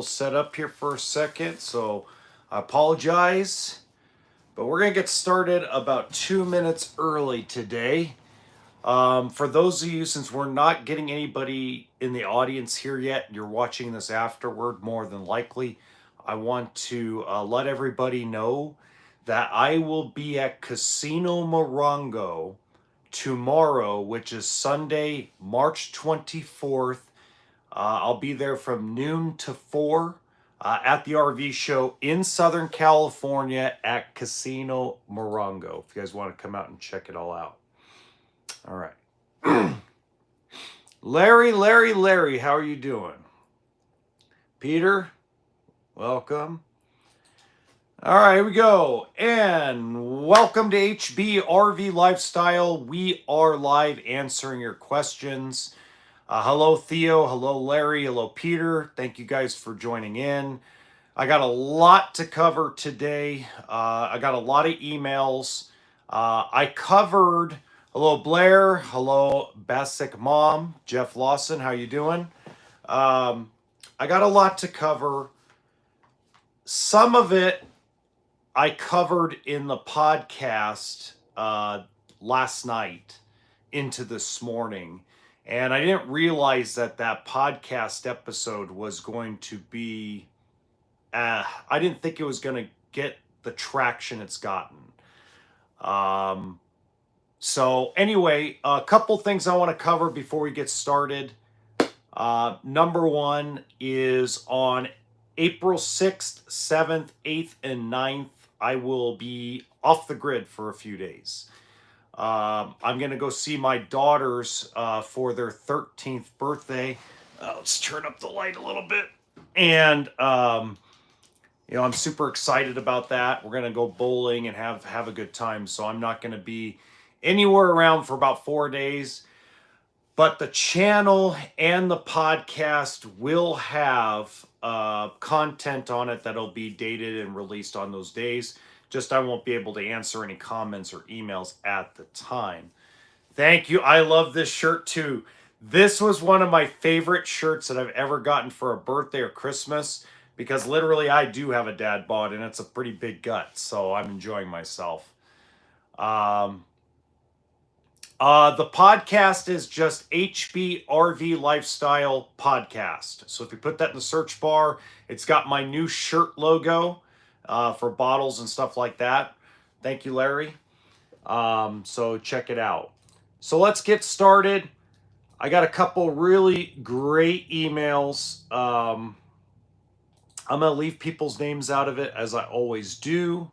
Set up here for a second, so I apologize, but we're gonna get started about 2 minutes early today. For those of you, since we're not getting anybody in the audience here yet, you're watching this afterward more than likely, I want to let everybody know that I will be at Casino Morongo tomorrow, which is Sunday, March 24th. I'll be there from noon to 4 at the RV show in Southern California at Casino Morongo. If you guys want to come out and check it all out. All right. Larry, how are you doing? Peter, welcome. All right, here we go. And welcome to HBRV Lifestyle. We are live answering your questions. Hello, Theo. Hello, Larry. Hello, Peter. Thank you guys for joining in. I got a lot to cover today. I got a lot of emails. I covered, hello, Blair. Hello, Basic Mom. Jeff Lawson, how you doing? I got a lot to cover. Some of it I covered in the podcast last night into this morning. And I didn't realize that podcast episode was going to be, I didn't think it was going to get the traction it's gotten. So anyway, a couple things I want to cover before we get started. Number one is on April 6th, 7th, 8th, and 9th, I will be off the grid for a few days. I'm going to go see my daughters for their 13th birthday. Let's turn up the light a little bit. And, I'm super excited about that. We're going to go bowling and have a good time. So I'm not going to be anywhere around for about 4 days. But the channel and the podcast will have content on it that'll be dated and released on those days. Just I won't be able to answer any comments or emails at the time. Thank you. I love this shirt too. This was one of my favorite shirts that I've ever gotten for a birthday or Christmas because literally I do have a dad bod and it's a pretty big gut. So I'm enjoying myself. The podcast is just HBRV Lifestyle Podcast. So if you put that in the search bar, it's got my new shirt logo. For bottles and stuff like that. Thank you, Larry. So check it out. So let's get started. I got a couple really great emails. I'm going to leave people's names out of it as I always do.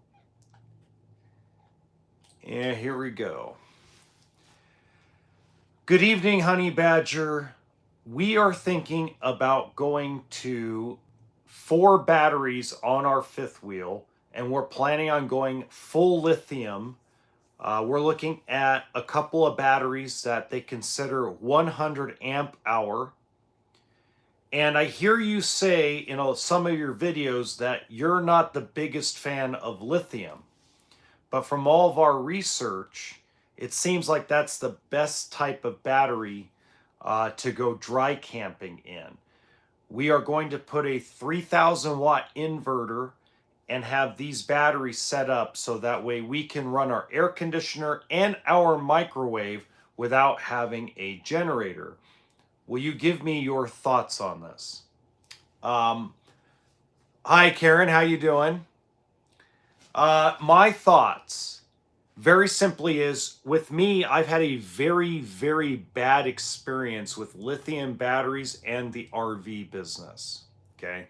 And here we go. Good evening, Honey Badger. We are thinking about going to 4 batteries on our fifth wheel, and we're planning on going full lithium. We're looking at a couple of batteries that they consider 100 amp hour. And I hear you say in some of your videos that you're not the biggest fan of lithium. But from all of our research, it seems like that's the best type of battery to go dry camping in. We are going to put a 3,000 watt inverter and have these batteries set up so that way we can run our air conditioner and our microwave without having a generator. Will you give me your thoughts on this? Hi, Karen. How you doing? My thoughts, very simply, is with me, I've had a very, very bad experience with lithium batteries and the RV business, okay?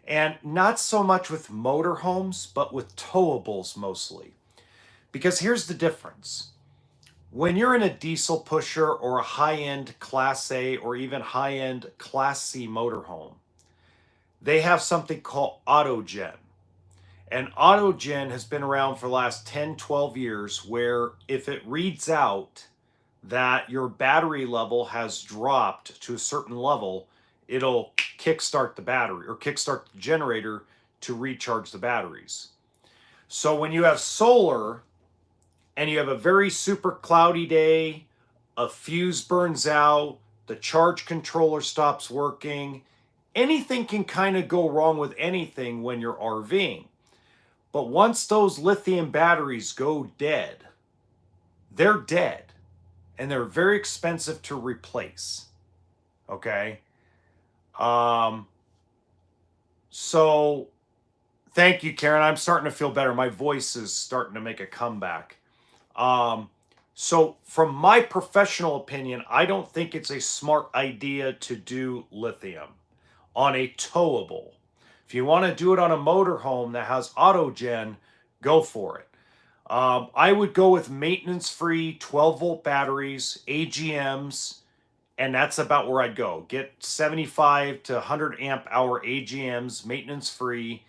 And not so much with motorhomes, but with towables mostly. Because here's the difference. When you're in a diesel pusher or a high-end Class A or even high-end Class C motorhome, they have something called autogen. And autogen has been around for the last 10, 12 years, where if it reads out that your battery level has dropped to a certain level, it'll kickstart the battery or kickstart the generator to recharge the batteries. So when you have solar and you have a very super cloudy day, a fuse burns out, the charge controller stops working, anything can kind of go wrong with anything when you're RVing. But once those lithium batteries go dead, they're dead. And they're very expensive to replace. Okay? So thank you, Karen. I'm starting to feel better. My voice is starting to make a comeback. So from my professional opinion, I don't think it's a smart idea to do lithium on a towable. If you want to do it on a motorhome that has autogen, go for it. I would go with maintenance-free 12-volt batteries, AGMs, and that's about where I'd go. Get 75 to 100 amp hour AGMs, maintenance-free.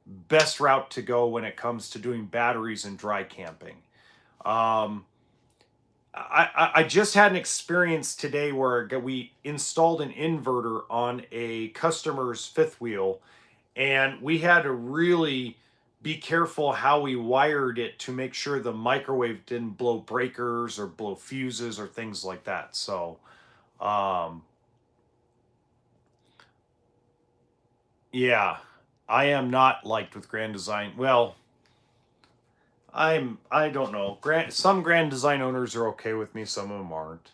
Best route to go when it comes to doing batteries and dry camping. I just had an experience today where we installed an inverter on a customer's fifth wheel, and we had to really be careful how we wired it to make sure the microwave didn't blow breakers or blow fuses or things like that. So, yeah, I am not liked with Grand Design. Well, I don't know. Some Grand Design owners are okay with me, some of them aren't.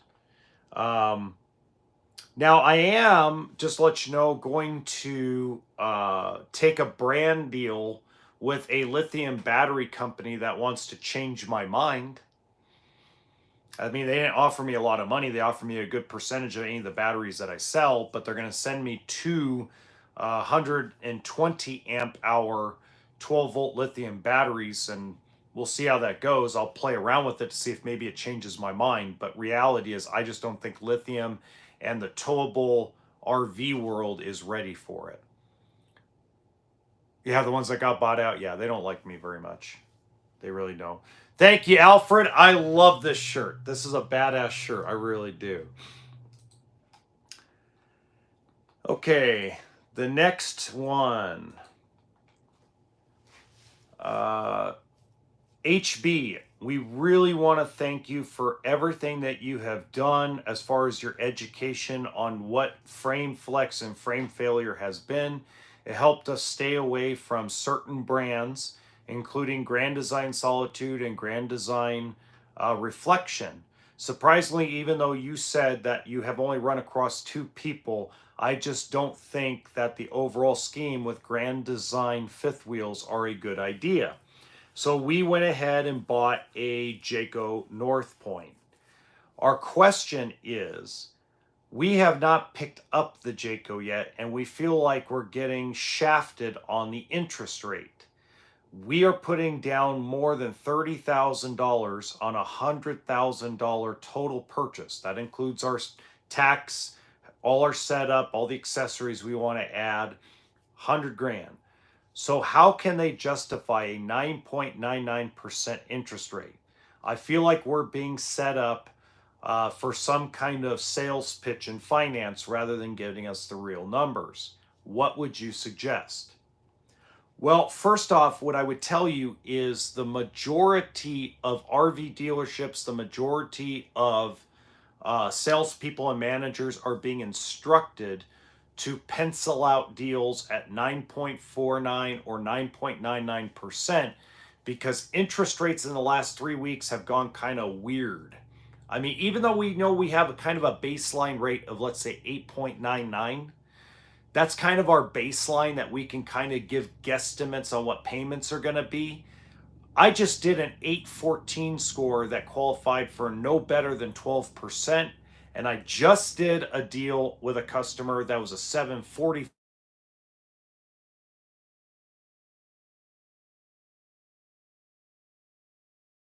Now I am, just to let you know, going to take a brand deal with a lithium battery company that wants to change my mind. I mean, they didn't offer me a lot of money. They offered me a good percentage of any of the batteries that I sell, but they're going to send me two 120 amp hour 12 volt lithium batteries, and we'll see how that goes. I'll play around with it to see if maybe it changes my mind, but reality is I just don't think lithium and the towable RV world is ready for it. Yeah, the ones that got bought out, yeah, they don't like me very much. They really don't. Thank you, Alfred. I love this shirt. This is a badass shirt. I really do. Okay, the next one. HB, we really want to thank you for everything that you have done as far as your education on what frame flex and frame failure has been. It helped us stay away from certain brands, including Grand Design Solitude and Grand Design Reflection. Surprisingly, even though you said that you have only run across 2 people, I just don't think that the overall scheme with Grand Design fifth wheels are a good idea. So we went ahead and bought a Jayco North Point. Our question is, we have not picked up the Jayco yet, and we feel like we're getting shafted on the interest rate. We are putting down more than $30,000 on a $100,000 total purchase. That includes our tax, all our setup, all the accessories we want to add, 100 grand. So how can they justify a 9.99% interest rate? I feel like we're being set up for some kind of sales pitch in finance rather than giving us the real numbers. What would you suggest? Well, first off, what I would tell you is the majority of RV dealerships, the majority of salespeople and managers are being instructed to pencil out deals at 9.49 or 9.99% because interest rates in the last 3 weeks have gone kind of weird. I mean, even though we know we have a kind of a baseline rate of, let's say, 8.99, that's kind of our baseline that we can kind of give guesstimates on what payments are going to be. I just did an 814 score that qualified for no better than 12%. And I just did a deal with a customer that was a 740.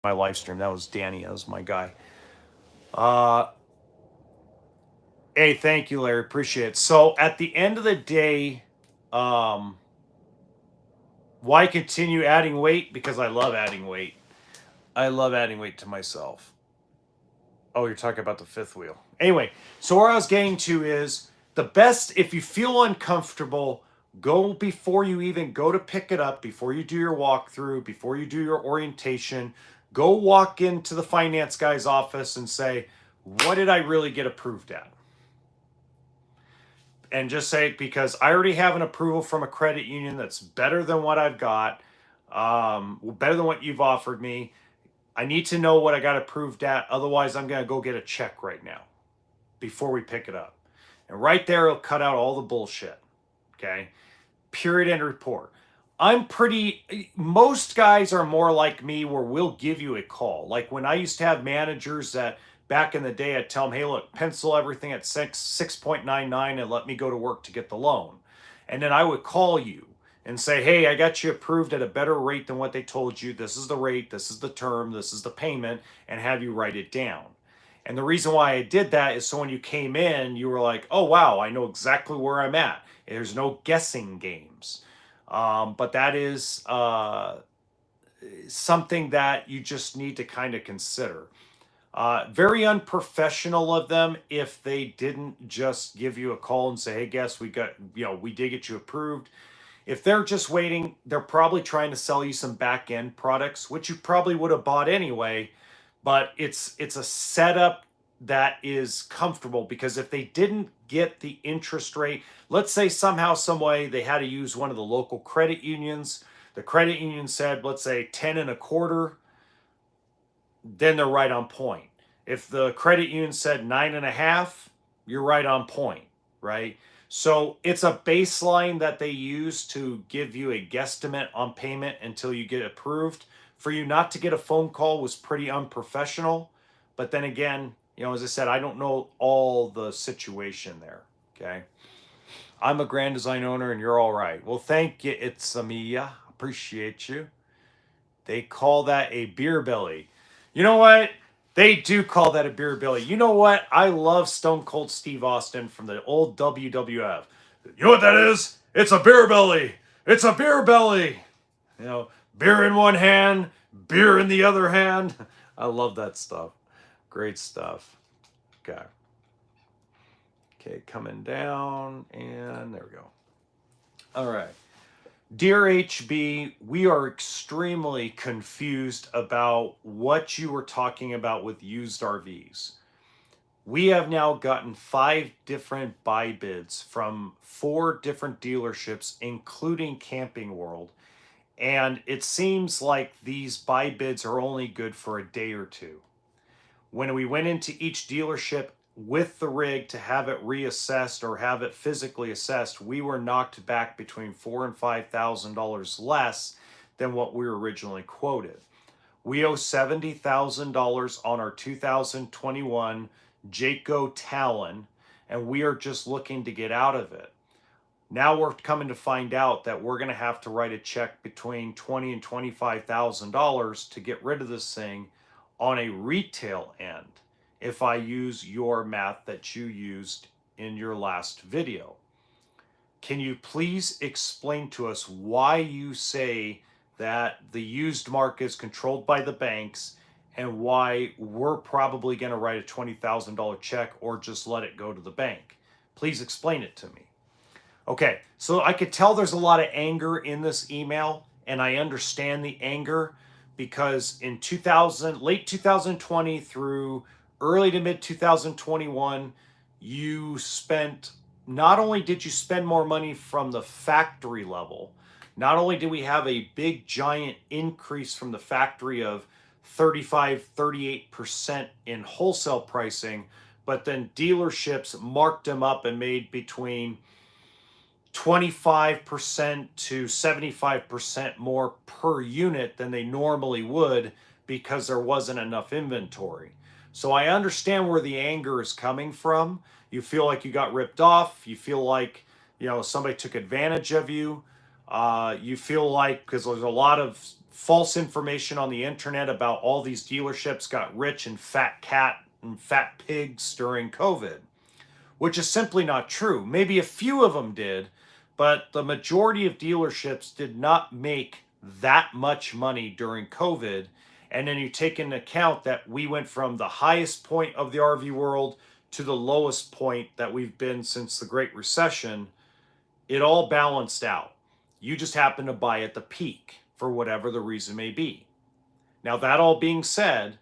My live stream, that was Danny, that was my guy. Hey, thank you, Larry, appreciate it. So at the end of the day, why continue adding weight? Because I love adding weight. I love adding weight to myself. Oh, you're talking about the fifth wheel. Anyway, so where I was getting to is the best, if you feel uncomfortable, go before you even go to pick it up, before you do your walkthrough, before you do your orientation, go walk into the finance guy's office and say, what did I really get approved at? and just say, because I already have an approval from a credit union that's better than what I've got, better than what you've offered me. I need to know what I got approved at. Otherwise, I'm going to go get a check right now before we pick it up. And right there, it'll cut out all the bullshit. Okay. Period and report. Most guys are more like me where we'll give you a call. Like when I used to have managers that back in the day, I'd tell them, hey, look, pencil everything at 6.99 and let me go to work to get the loan. And then I would call you and say, hey, I got you approved at a better rate than what they told you. This is the rate, this is the term, this is the payment, and have you write it down. And the reason why I did that is so when you came in, you were like, oh, wow, I know exactly where I'm at. There's no guessing games. But that is something that you just need to kind of consider. Very unprofessional of them if they didn't just give you a call and say, hey, guess we did get you approved. If they're just waiting, they're probably trying to sell you some back end products, which you probably would have bought anyway. But it's a setup that is comfortable, because if they didn't get the interest rate, let's say somehow, some way they had to use one of the local credit unions. The credit union said, let's say 10.25, then they're right on point. If the credit union said 9.5, you're right on point, right? So it's a baseline that they use to give you a guesstimate on payment until you get approved. For you not to get a phone call was pretty unprofessional. But then again, as I said, I don't know all the situation there, okay? I'm a Grand Design owner and you're all right. Well, thank you, it's Amiya. Appreciate you. They call that a beer belly. You know what? They do call that a beer belly. You know what? I love Stone Cold Steve Austin from the old WWF. You know what that is? It's a beer belly. It's a beer belly. Beer in one hand, beer in the other hand. I love that stuff. Great stuff. Okay. Okay, coming down, and there we go. All right. Dear HB, we are extremely confused about what you were talking about with used RVs. We have now gotten 5 different buy bids from 4 different dealerships, including Camping World. And it seems like these buy bids are only good for a day or two. When we went into each dealership with the rig to have it reassessed or have it physically assessed, we were knocked back between $4,000 and $5,000 less than what we were originally quoted. We owe $70,000 on our 2021 Jayco Talon, and we are just looking to get out of it. Now we're coming to find out that we're going to have to write a check between $20,000 and $25,000 to get rid of this thing on a retail end, if I use your math that you used in your last video. Can you please explain to us why you say that the used market is controlled by the banks, and why we're probably going to write a $20,000 check or just let it go to the bank? Please explain it to me. Okay, so I could tell there's a lot of anger in this email, and I understand the anger, because in late 2020 through early to mid 2021, not only did you spend more money from the factory level, not only did we have a big giant increase from the factory of 38% in wholesale pricing, but then dealerships marked them up and made between 25% to 75% more per unit than they normally would, because there wasn't enough inventory. So I understand where the anger is coming from. You feel like you got ripped off. You feel like, somebody took advantage of you. You feel like, because there's a lot of false information on the internet about all these dealerships got rich and fat cat and fat pigs during COVID, which is simply not true. Maybe a few of them did, but the majority of dealerships did not make that much money during COVID. And then you take into account that we went from the highest point of the RV world to the lowest point that we've been since the Great Recession. It all balanced out. You just happen to buy at the peak for whatever the reason may be. Now, that all being said,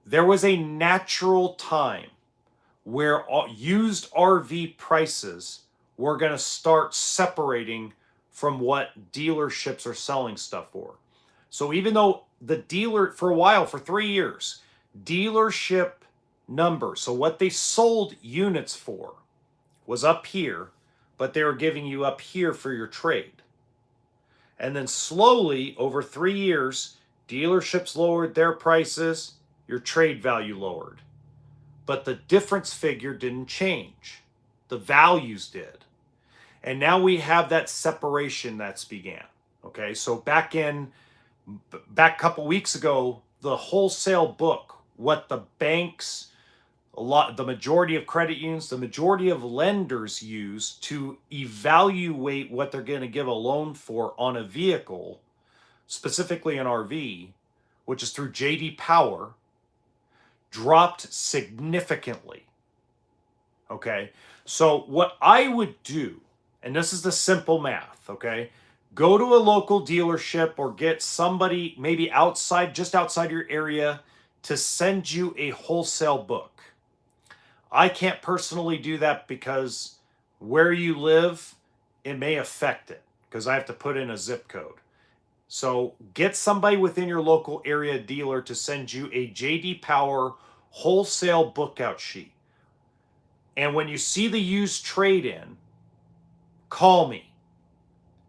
there was a natural time where used RV prices we're going to start separating from what dealerships are selling stuff for. So even though the dealer, for a while, for 3 years, dealership numbers, so what they sold units for was up here, but they were giving you up here for your trade. And then slowly, over 3 years, dealerships lowered their prices, your trade value lowered. But the difference figure didn't change. The values did. And now we have that separation that's began. Okay, so back a couple weeks ago, the wholesale book, what the banks, the majority of credit unions, the majority of lenders use to evaluate what they're going to give a loan for on a vehicle, specifically an RV, which is through J.D. Power, dropped significantly. Okay, so what I would do, and this is the simple math, okay, go to a local dealership or get somebody maybe outside, just outside your area, to send you a wholesale book. I can't personally do that because where you live, it may affect it because I have to put in a zip code. So get somebody within your local area dealer to send you a J.D. Power wholesale bookout sheet. And when you see the used trade-in, call me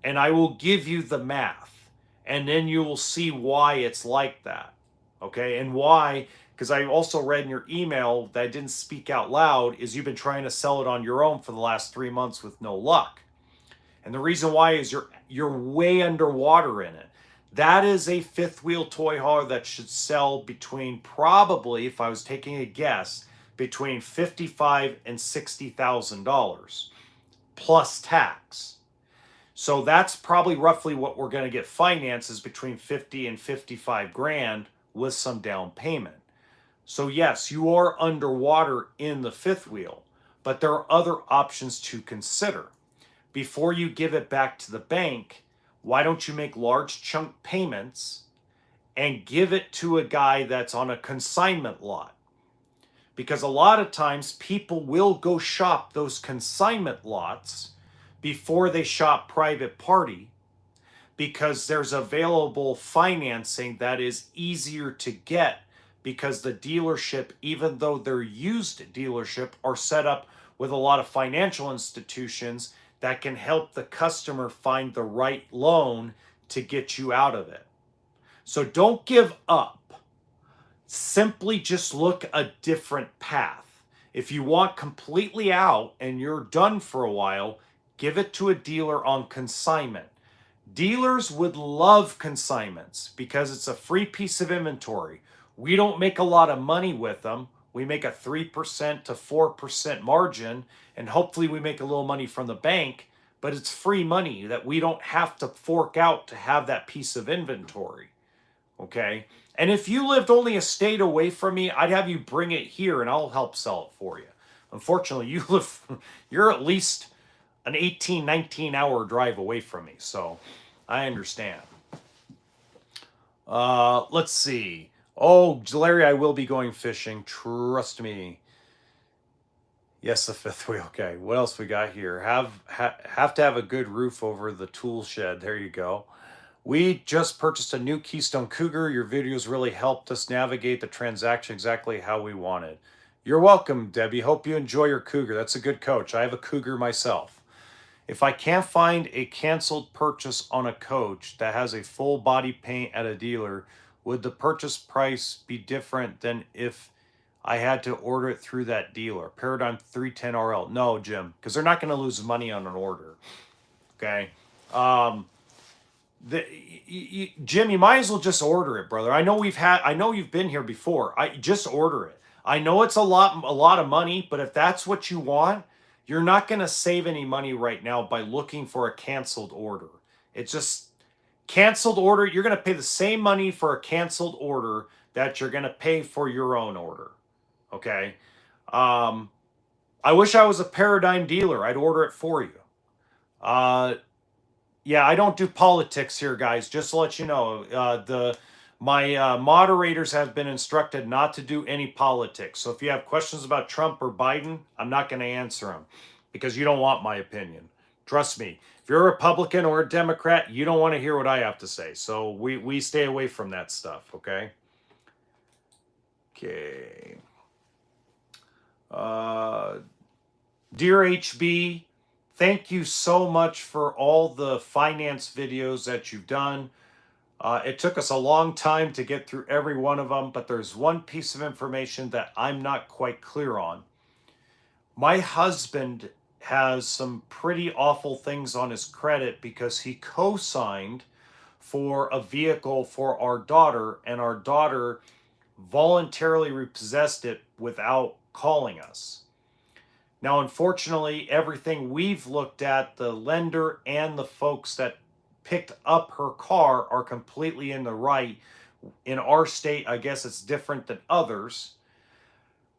and I will give you the math. And then you will see why it's like that. Okay, and why, because I also read in your email that I didn't speak out loud, is you've been trying to sell it on your own for the last 3 months with no luck. And the reason why is you're way underwater in it. That is a fifth wheel toy hauler that should sell between, probably, if I was taking a guess, between $55,000 and $60,000 plus tax. So that's probably roughly what we're going to get financed, is between 50 and 55 grand with some down payment. So yes, you are underwater in the fifth wheel, but there are other options to consider. Before you give it back to the bank, why don't you make large chunk payments and give it to a guy that's on a consignment lot? Because a lot of times people will go shop those consignment lots before they shop private party, because there's available financing that is easier to get, because the dealership, even though they're used dealership, are set up with a lot of financial institutions that can help the customer find the right loan to get you out of it. So don't give up. Simply just look a different path. If you want completely out and you're done for a while, give it to a dealer on consignment. Dealers would love consignments because it's a free piece of inventory. We don't make a lot of money with them. We make a 3% to 4% margin, and hopefully we make a little money from the bank, but it's free money that we don't have to fork out to have that piece of inventory. Okay? And if you lived only a state away from me, I'd have you bring it here and I'll help sell it for you. Unfortunately, you're at least an 18, 19-hour drive away from me, so I understand. Let's see. Oh, Larry, I will be going fishing. Trust me. Yes, the fifth wheel. Okay, what else we got here? Have to have a good roof over the tool shed. There you go. We just purchased a new Keystone Cougar. Your videos really helped us navigate the transaction exactly how we wanted. You're welcome, Debbie. Hope you enjoy your Cougar. That's a good coach. I have a Cougar myself. If I can't find a canceled purchase on a coach that has a full body paint at a dealer, would the purchase price be different than if I had to order it through that dealer? Paradigm 310RL. No, Jim, because they're not going to lose money on an order. Okay. Jim, you might as well just order it, brother. I know you've been here before. Just order it. I know it's a lot of money, but if that's what you want, you're not going to save any money right now by looking for a canceled order. It's just canceled order. You're going to pay the same money for a canceled order that you're going to pay for your own order. Okay. I wish I was a Paradigm dealer. I'd order it for you. Yeah, I don't do politics here, guys. Just to let you know, my moderators have been instructed not to do any politics. So if you have questions about Trump or Biden, I'm not going to answer them because you don't want my opinion. Trust me, if you're a Republican or a Democrat, you don't want to hear what I have to say. So we stay away from that stuff, okay? Okay. Dear HB, thank you so much for all the finance videos that you've done. It took us a long time to get through every one of them, but there's one piece of information that I'm not quite clear on. My husband has some pretty awful things on his credit because he co-signed for a vehicle for our daughter, and our daughter voluntarily repossessed it without calling us. Now, unfortunately, everything we've looked at, the lender and the folks that picked up her car are completely in the right. In our state, I guess it's different than others.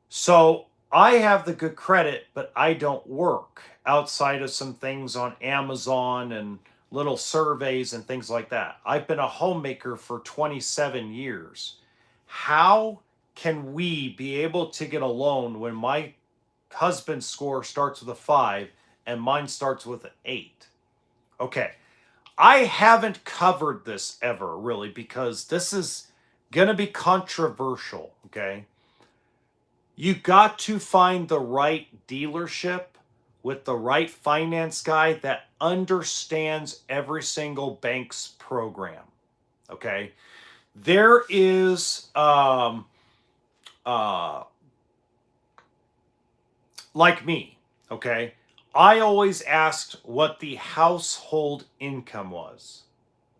So I have the good credit, but I don't work outside of some things on Amazon and little surveys and things like that. I've been a homemaker for 27 years. How can we be able to get a loan when my husband's score starts with a 5 and mine starts with an 8? Okay, I haven't covered this ever really because this is going to be controversial, okay? You got to find the right dealership with the right finance guy that understands every single bank's program, okay? There is like me, okay? I always asked what the household income was,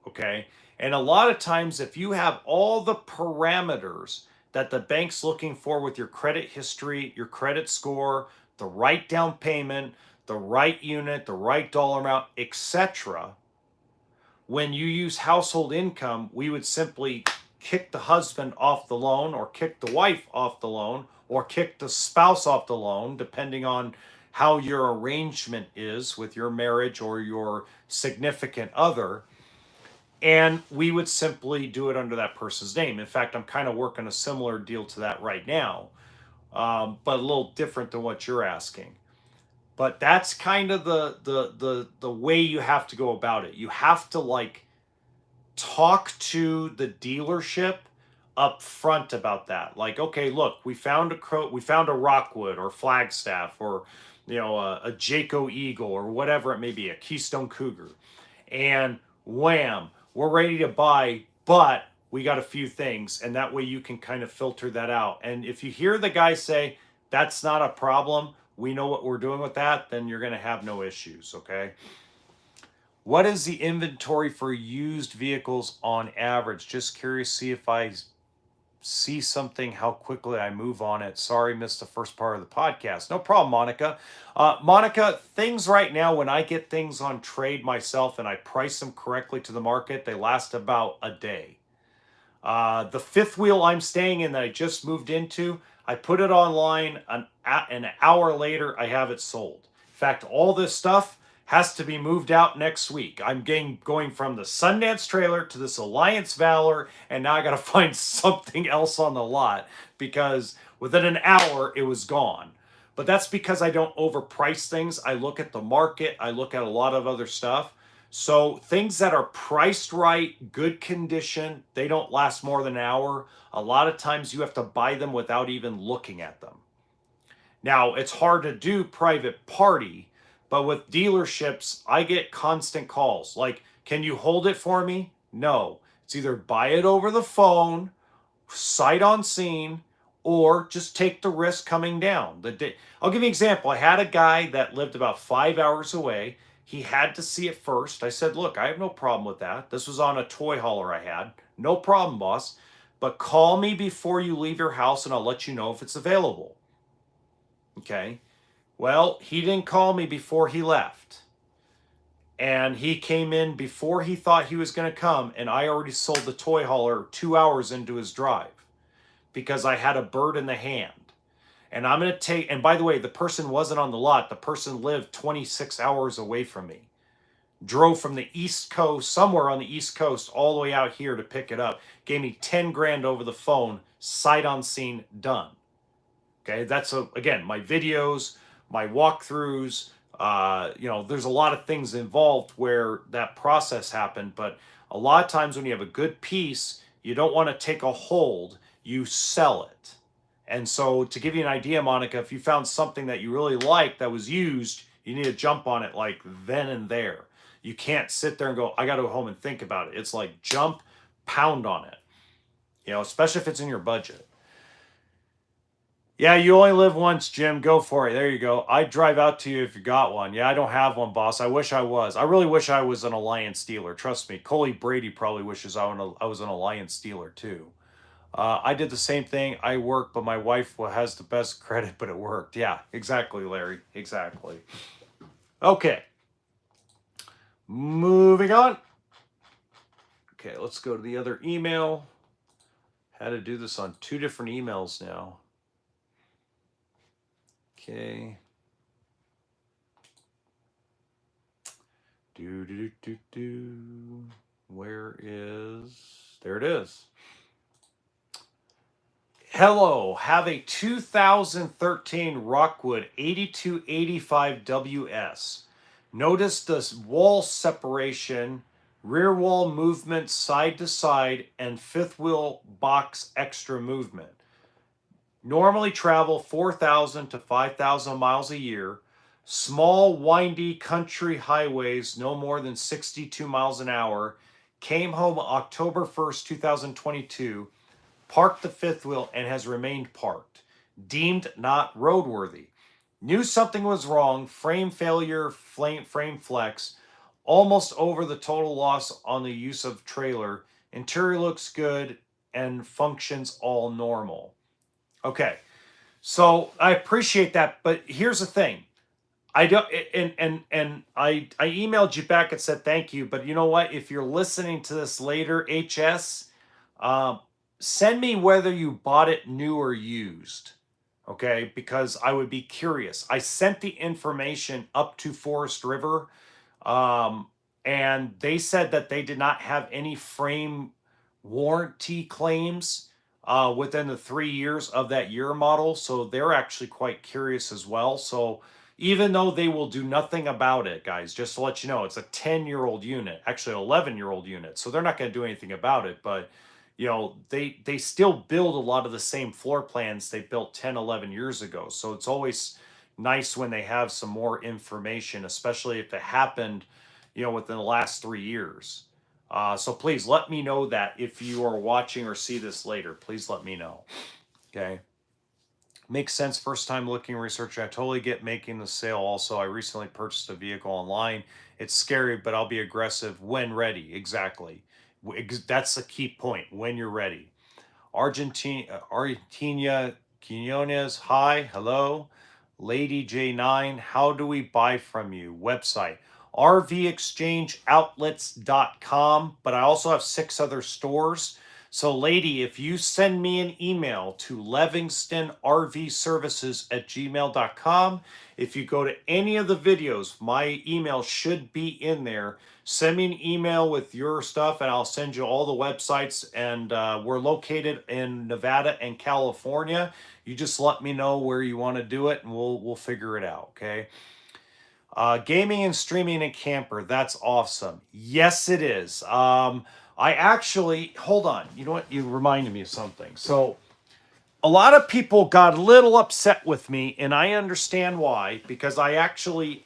okay? And a lot of times, if you have all the parameters that the bank's looking for with your credit history, your credit score, the right down payment, the right unit, the right dollar amount, etc., when you use household income, we would simply kick the husband off the loan or kick the wife off the loan or kick the spouse off the loan, depending on how your arrangement is with your marriage or your significant other. And we would simply do it under that person's name. In fact, I'm kind of working a similar deal to that right now, but a little different than what you're asking. But that's kind of the way you have to go about it. You have to like talk to the dealership up front about that. Like, okay, look, we found a Rockwood or Flagstaff or a Jayco Eagle or whatever it may be, a Keystone Cougar, and wham, we're ready to buy, but we got a few things, and that way you can kind of filter that out. And if you hear the guy say that's not a problem, we know what we're doing with that, then you're going to have no issues, okay? What is the inventory for used vehicles on average? Just curious, see if I see something, how quickly I move on it. Sorry, missed the first part of the podcast. No problem, Monica. Monica, things right now, when I get things on trade myself and I price them correctly to the market, they last about a day. The fifth wheel I'm staying in that I just moved into, I put it online, an hour later, I have it sold. In fact, all this stuff has to be moved out next week. I'm going from the Sundance trailer to this Alliance Valor, and now I got to find something else on the lot because within an hour, it was gone. But that's because I don't overprice things. I look at the market. I look at a lot of other stuff. So things that are priced right, good condition, they don't last more than an hour. A lot of times you have to buy them without even looking at them. Now, it's hard to do private party, but with dealerships, I get constant calls. Like, can you hold it for me? No. It's either buy it over the phone, sight on scene, or just take the risk coming down. I'll give you an example. I had a guy that lived about 5 hours away. He had to see it first. I said, look, I have no problem with that. This was on a toy hauler I had. No problem, boss. But call me before you leave your house and I'll let you know if it's available. Okay. Well, he didn't call me before he left. And he came in before he thought he was going to come. And I already sold the toy hauler 2 hours into his drive because I had a bird in the hand. And I'm going to take, and by the way, the person wasn't on the lot. The person lived 26 hours away from me. Drove from the East Coast, somewhere on the East Coast, all the way out here to pick it up. Gave me 10 grand over the phone, sight on scene, done. Okay, that's, again, my videos, my walkthroughs, There's a lot of things involved where that process happened, but a lot of times when you have a good piece, you don't want to take a hold, you sell it. And so to give you an idea, Monica, if you found something that you really liked that was used, you need to jump on it like then and there. You can't sit there and go, I got to go home and think about it. It's like jump, pound on it, especially if it's in your budget. Yeah, you only live once, Jim. Go for it. There you go. I'd drive out to you if you got one. Yeah, I don't have one, boss. I wish I was. I really wish I was an Alliance dealer. Trust me. Coley Brady probably wishes I was an Alliance dealer too. I did the same thing. I worked, but my wife has the best credit, but it worked. Yeah, exactly, Larry. Exactly. Okay. Moving on. Okay, let's go to the other email. Had to do this on 2 different emails now. Okay. Where is... There it is. Hello, have a 2013 Rockwood 8285 WS. Notice the wall separation, rear wall movement side to side, and fifth wheel box extra movement. Normally travel 4,000 to 5,000 miles a year. Small, windy country highways, no more than 62 miles an hour. Came home October 1st, 2022. Parked the fifth wheel and has remained parked. Deemed not roadworthy. Knew something was wrong. Frame failure, frame flex. Almost over the total loss on the use of trailer. Interior looks good and functions all normal. Okay, so I appreciate that, but here's the thing. I don't, and I emailed you back and said thank you, but you know what? If you're listening to this later, HS, send me whether you bought it new or used, okay? Because I would be curious. I sent the information up to Forest River, and they said that they did not have any frame warranty claims within the 3 years of that year model. So they're actually quite curious as well. So even though they will do nothing about it, guys, just to let you know, it's a 10-year-old unit, actually an 11-year-old unit. So they're not going to do anything about it. But, they still build a lot of the same floor plans they built 10, 11 years ago. So it's always nice when they have some more information, especially if it happened, within the last 3 years. So please let me know that if you are watching or see this later. Please let me know. Okay. Makes sense. First time looking, researching. I totally get making the sale. Also, I recently purchased a vehicle online. It's scary, but I'll be aggressive when ready. Exactly. That's the key point. When you're ready. Argentina Quinones. Hi. Hello. Lady J9. How do we buy from you? Website. RVExchangeOutlets.com, but I also have 6 other stores. So, lady, if you send me an email to LivingstonRVServices@gmail.com, if you go to any of the videos, my email should be in there. Send me an email with your stuff, and I'll send you all the websites. And we're located in Nevada and California. You just let me know where you want to do it, and we'll figure it out. Okay. Gaming and streaming in camper. That's awesome. Yes, it is. I actually, hold on. You know what? You reminded me of something. So a lot of people got a little upset with me, and I understand why, because I actually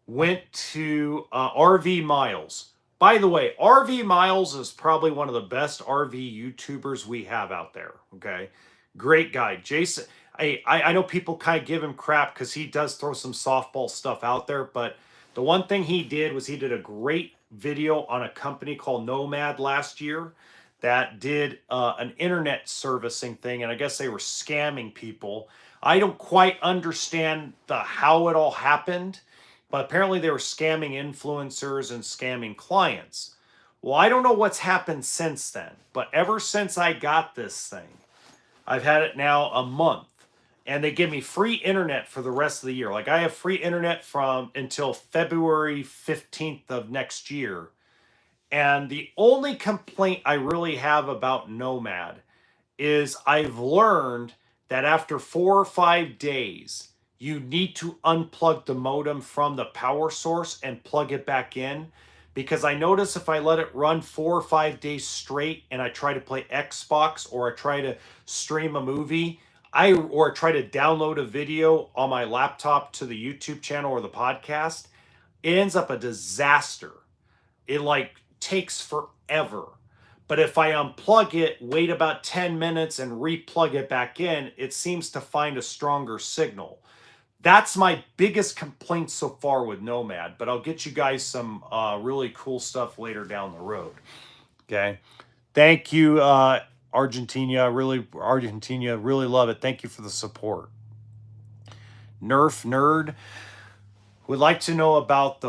went to RV Miles. By the way, RV Miles is probably one of the best RV YouTubers we have out there. Okay. Great guy. Jason. I know people kind of give him crap because he does throw some softball stuff out there, but the one thing he did was he did a great video on a company called Nomad last year that did an internet servicing thing, and I guess they were scamming people. I don't quite understand how it all happened, but apparently they were scamming influencers and scamming clients. Well, I don't know what's happened since then, but ever since I got this thing, I've had it now a month. And they give me free internet for the rest of the year. Like I have free internet from until February 15th of next year. And the only complaint I really have about Nomad is I've learned that after 4 or 5 days, you need to unplug the modem from the power source and plug it back in. Because I notice if I let it run 4 or 5 days straight and I try to play Xbox or I try to stream a movie, or try to download a video on my laptop to the YouTube channel or the podcast, it ends up a disaster. It like takes forever. But if I unplug it, wait about 10 minutes and replug it back in, it seems to find a stronger signal. That's my biggest complaint so far with Nomad, but I'll get you guys some really cool stuff later down the road. Okay. Thank you, Argentina. Really love it. Thank you for the support. Nerf Nerd would like to know about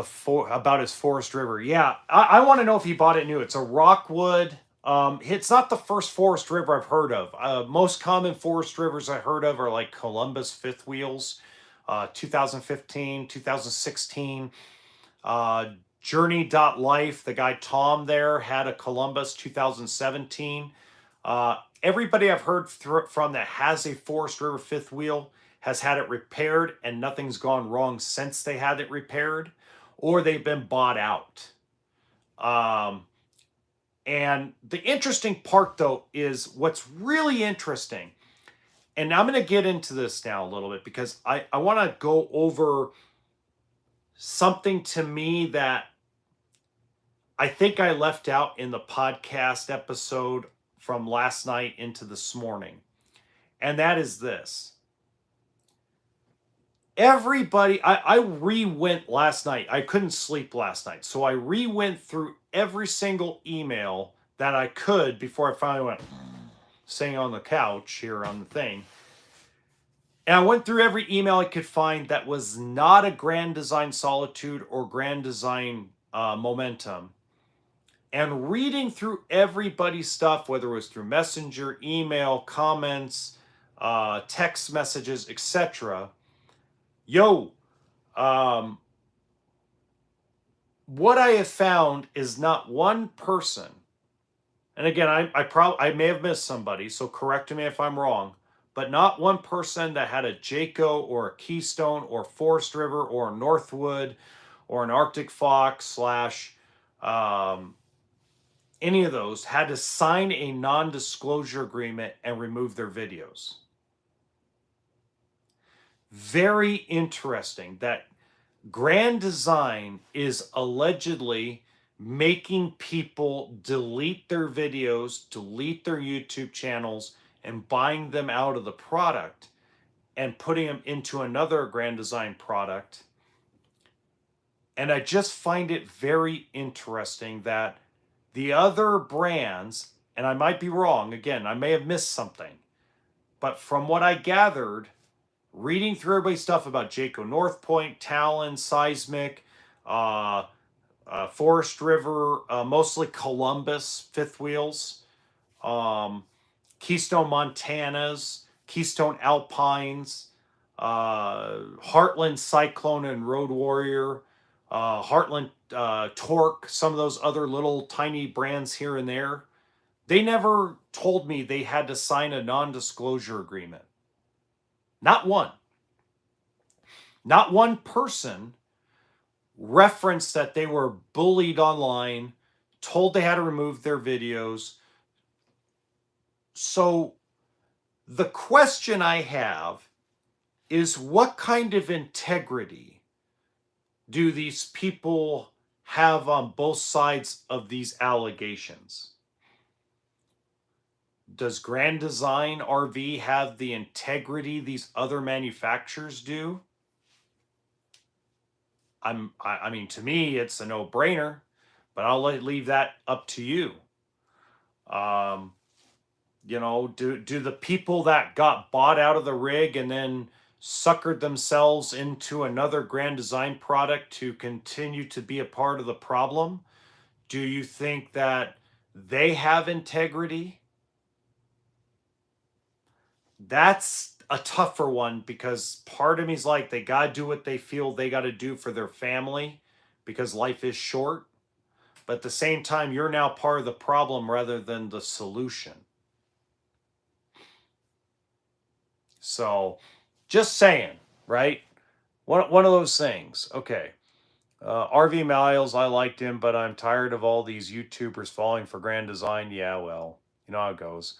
about his Forest River. Yeah, I want to know if he bought it new. It's a Rockwood. It's not the first Forest River I've heard of. Most common Forest Rivers I heard of are like Columbus fifth wheels, 2015, 2016. Journey.life, the guy Tom there had a Columbus 2017. Everybody I've heard from that has a Forest River fifth wheel has had it repaired and nothing's gone wrong since they had it repaired, or they've been bought out. And the interesting part though is what's really interesting, and I'm going to get into this now a little bit because I want to go over something to me that I think I left out in the podcast episode from last night into this morning. And that is this. Everybody, I re-went last night. I couldn't sleep last night. So I re-went through every single email that I could before I finally went sitting on the couch here on the thing. And I went through every email I could find that was not a Grand Design Solitude or Grand Design Momentum. And reading through everybody's stuff, whether it was through Messenger, email, comments, text messages, etc. What I have found is not one person, and again, I may have missed somebody, so correct me if I'm wrong, but not one person that had a Jayco or a Keystone or Forest River or a Northwood or an Arctic Fox / any of those had to sign a non-disclosure agreement and remove their videos. Very interesting that Grand Design is allegedly making people delete their videos, delete their YouTube channels, and buying them out of the product and putting them into another Grand Design product. And I just find it very interesting that the other brands, and I might be wrong, again, I may have missed something, but from what I gathered, reading through everybody's stuff about Jayco North Point, Talon, Seismic, Forest River, mostly Columbus fifth wheels, Keystone Montanas, Keystone Alpines, Heartland Cyclone and Road Warrior, Heartland Torque, some of those other little tiny brands here and there. They never told me they had to sign a non-disclosure agreement. Not one. Not one person referenced that they were bullied online, told they had to remove their videos. So the question I have is, what kind of integrity do these people have on both sides of these allegations? Does Grand Design RV have the integrity these other manufacturers do? I mean, to me, it's a no-brainer, but I'll leave that up to you. You know, do the people that got bought out of the rig and then suckered themselves into another Grand Design product to continue to be a part of the problem? Do you think that they have integrity? That's a tougher one, because part of me's like, they got to do what they feel they got to do for their family because life is short. But at the same time, you're now part of the problem rather than the solution. So, just saying. right? One of those things. Okay. RV Miles, I liked him, but I'm tired of all these YouTubers falling for Grand Design. Yeah, well, you know how it goes.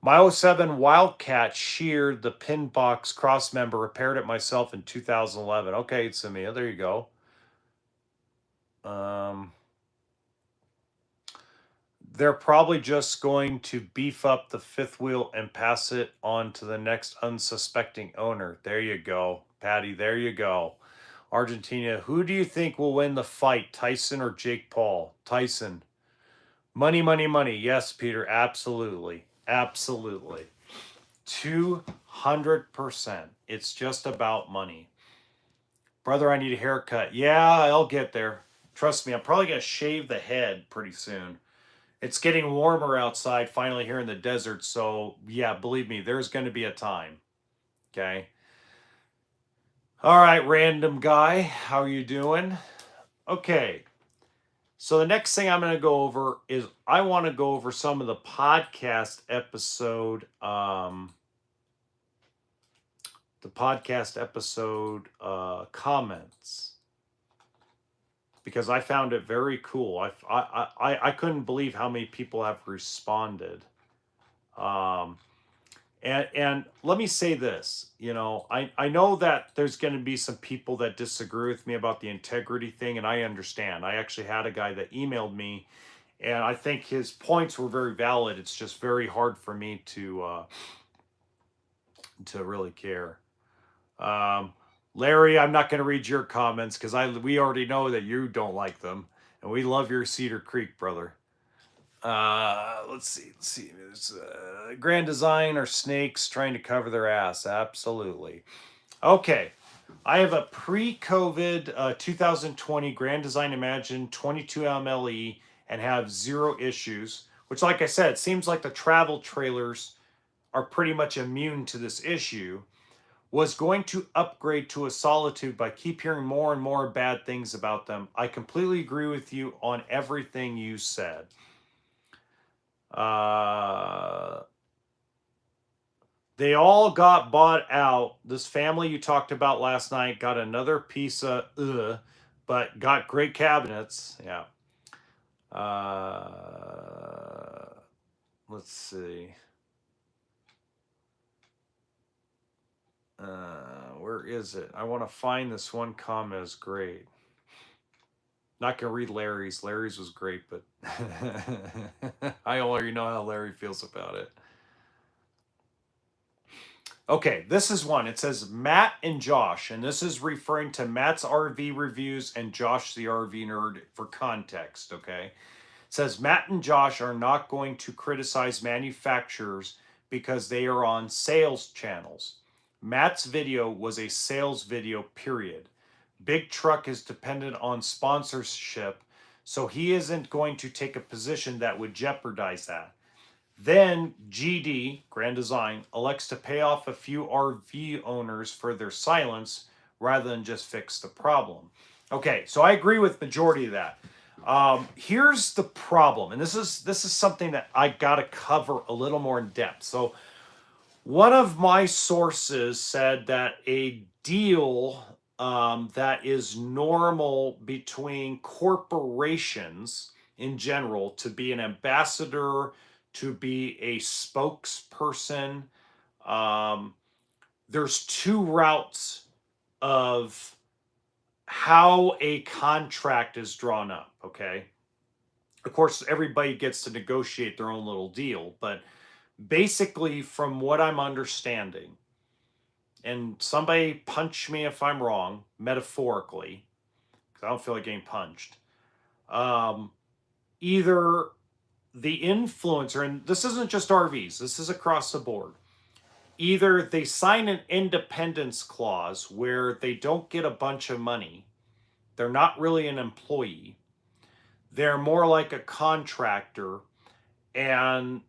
My '07 Wildcat sheared the pin box cross member, repaired it myself in 2011. Okay, Samia, there you go. They're probably just going to beef up the fifth wheel and pass it on to the next unsuspecting owner. There you go, Patty. There you go. Argentina, who do you think will win the fight, Tyson or Jake Paul? Tyson. Money, money, money. Yes, Peter, absolutely. Absolutely. 200%. It's just about money. Brother, I need a haircut. Yeah, I'll get there. Trust me, I'm probably going to shave the head pretty soon. It's getting warmer outside finally here in the desert, so yeah, believe me, there's going to be a time. Okay. All right, random guy, how are you doing? Okay. So the next thing I'm going to go over is I want to go over some of the podcast episode comments, because I found it very cool. I couldn't believe how many people have responded. And let me say this, you know, I know that there's going to be some people that disagree with me about the integrity thing, and I understand. I actually had a guy that emailed me, and I think his points were very valid. It's just very hard for me to really care. Larry, I'm not going to read your comments because we already know that you don't like them, and we love your Cedar Creek, brother. Let's see. There's Grand Design or snakes trying to cover their ass. Absolutely. Okay. I have a pre-COVID 2020 Grand Design Imagine 22 MLE and have 0 issues, which, like I said, seems like the travel trailers are pretty much immune to this issue. Was going to upgrade to a Solitude, but I keep hearing more and more bad things about them. I completely agree with you on everything you said. They all got bought out. This family you talked about last night got another piece of but got great cabinets. Yeah. Let's see. Where is it? I want to find this one comment. Is great. Not gonna read Larry's. Larry's was great, but I already know how Larry feels about it. Okay, this is one. It says Matt and Josh, and this is referring to Matt's RV reviews and Josh the RV nerd for context, okay? It says Matt and Josh are not going to criticize manufacturers because they are on sales channels. Matt's video was a sales video, period. Big Truck is dependent on sponsorship, so he isn't going to take a position that would jeopardize that. Then GD, Grand Design, elects to pay off a few RV owners for their silence rather than just fix the problem. Okay, so I agree with majority of that. Here's the problem, and this is something that I got to cover a little more in depth. So one of my sources said that a deal that is normal between corporations in general to be an ambassador, to be a spokesperson. There's 2 routes of how a contract is drawn up, okay? Of course, everybody gets to negotiate their own little deal, but basically, from what I'm understanding, and somebody punch me if I'm wrong, metaphorically, because I don't feel like getting punched, either the influencer, and this isn't just RVs, this is across the board, either they sign an independence clause where they don't get a bunch of money, they're not really an employee, they're more like a contractor, and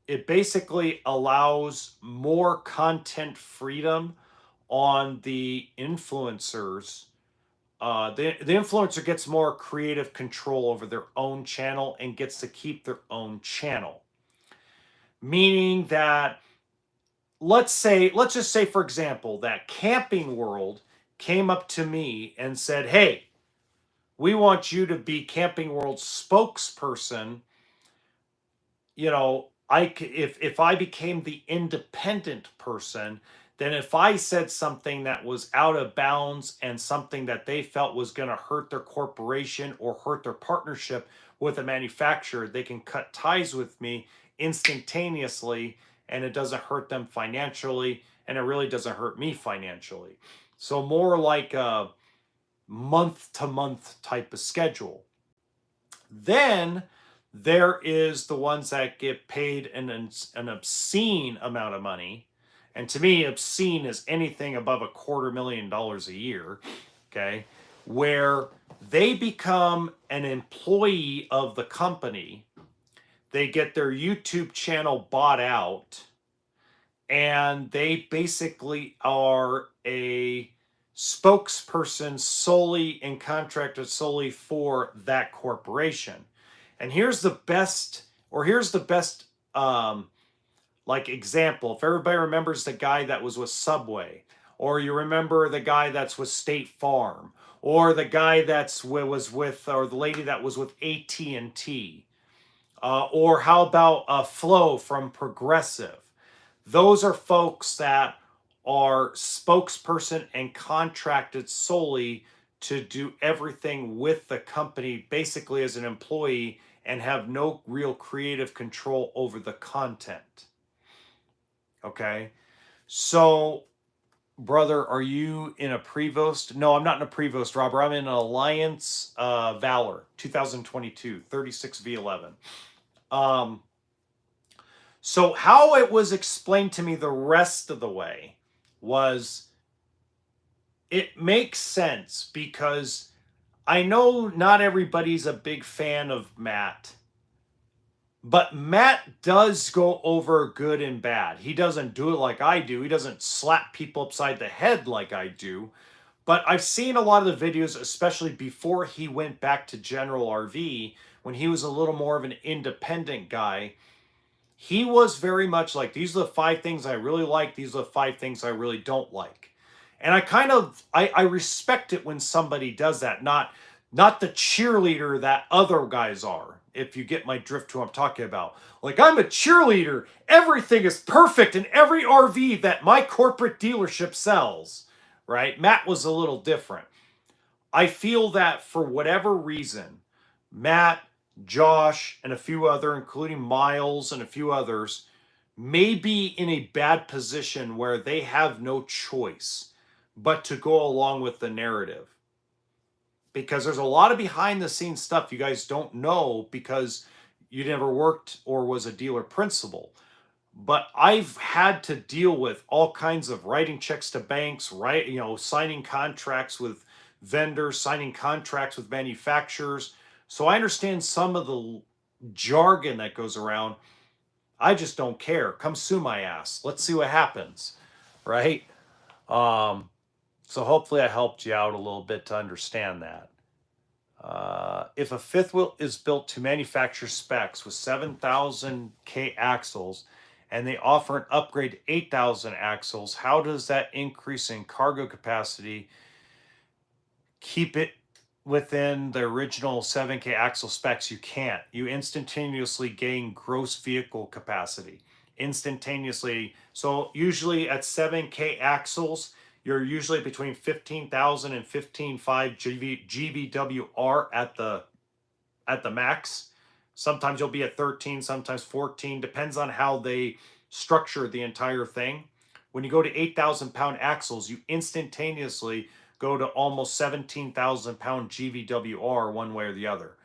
it basically allows more content freedom on the influencers. The influencer gets more creative control over their own channel and gets to keep their own channel. Meaning that, let's just say, for example, that Camping World came up to me and said, hey, we want you to be Camping World's spokesperson. You know, if I became the independent person, then if I said something that was out of bounds and something that they felt was going to hurt their corporation or hurt their partnership with a manufacturer, they can cut ties with me instantaneously, and it doesn't hurt them financially, and it really doesn't hurt me financially. So more like a month to month type of schedule. Then there is the ones that get paid an obscene amount of money. And to me, obscene is anything above $250,000 a year, okay? Where they become an employee of the company, they get their YouTube channel bought out, and they basically are a spokesperson solely and contracted solely for that corporation. And here's the best like example. If everybody remembers the guy that was with Subway, or you remember the guy that's with State Farm, or the guy was with, or the lady that was with AT&T, or how about Flo from Progressive? Those are folks that are spokesperson and contracted solely to do everything with the company, basically as an employee, and have no real creative control over the content. Okay? So, brother, are you in a Prevost? No, I'm not in a Prevost, Robert. I'm in an Alliance Valor 2022 36V11. So how it was explained to me the rest of the way was, it makes sense because I know not everybody's a big fan of Matt, but Matt does go over good and bad. He doesn't do it like I do. He doesn't slap people upside the head like I do. But I've seen a lot of the videos, especially before he went back to General RV, when he was a little more of an independent guy. He was very much like, these are the 5 things I really like. These are the 5 things I really don't like. And I respect it when somebody does that, not the cheerleader that other guys are, if you get my drift to what I'm talking about. Like, I'm a cheerleader. Everything is perfect in every RV that my corporate dealership sells, right? Matt was a little different. I feel that for whatever reason, Matt, Josh, and a few other, including Miles and a few others, may be in a bad position where they have no choice but to go along with the narrative. Because there's a lot of behind the scenes stuff you guys don't know because you never worked or was a dealer principal. But I've had to deal with all kinds of writing checks to banks, right? You know, signing contracts with vendors, signing contracts with manufacturers. So I understand some of the jargon that goes around. I just don't care. Come sue my ass. Let's see what happens, right? So hopefully I helped you out a little bit to understand that. If a fifth wheel is built to manufacturer specs with 7,000K axles and they offer an upgrade to 8,000 axles, how does that increase in cargo capacity keep it within the original 7K axle specs? You can't. You instantaneously gain gross vehicle capacity. Instantaneously. So usually at 7K axles, you're usually between 15,000 and 15.5 GVWR at the max. Sometimes you'll be at 13, sometimes 14. Depends on how they structure the entire thing. When you go to 8,000 pound axles, you instantaneously go to almost 17,000 pound GVWR one way or the other.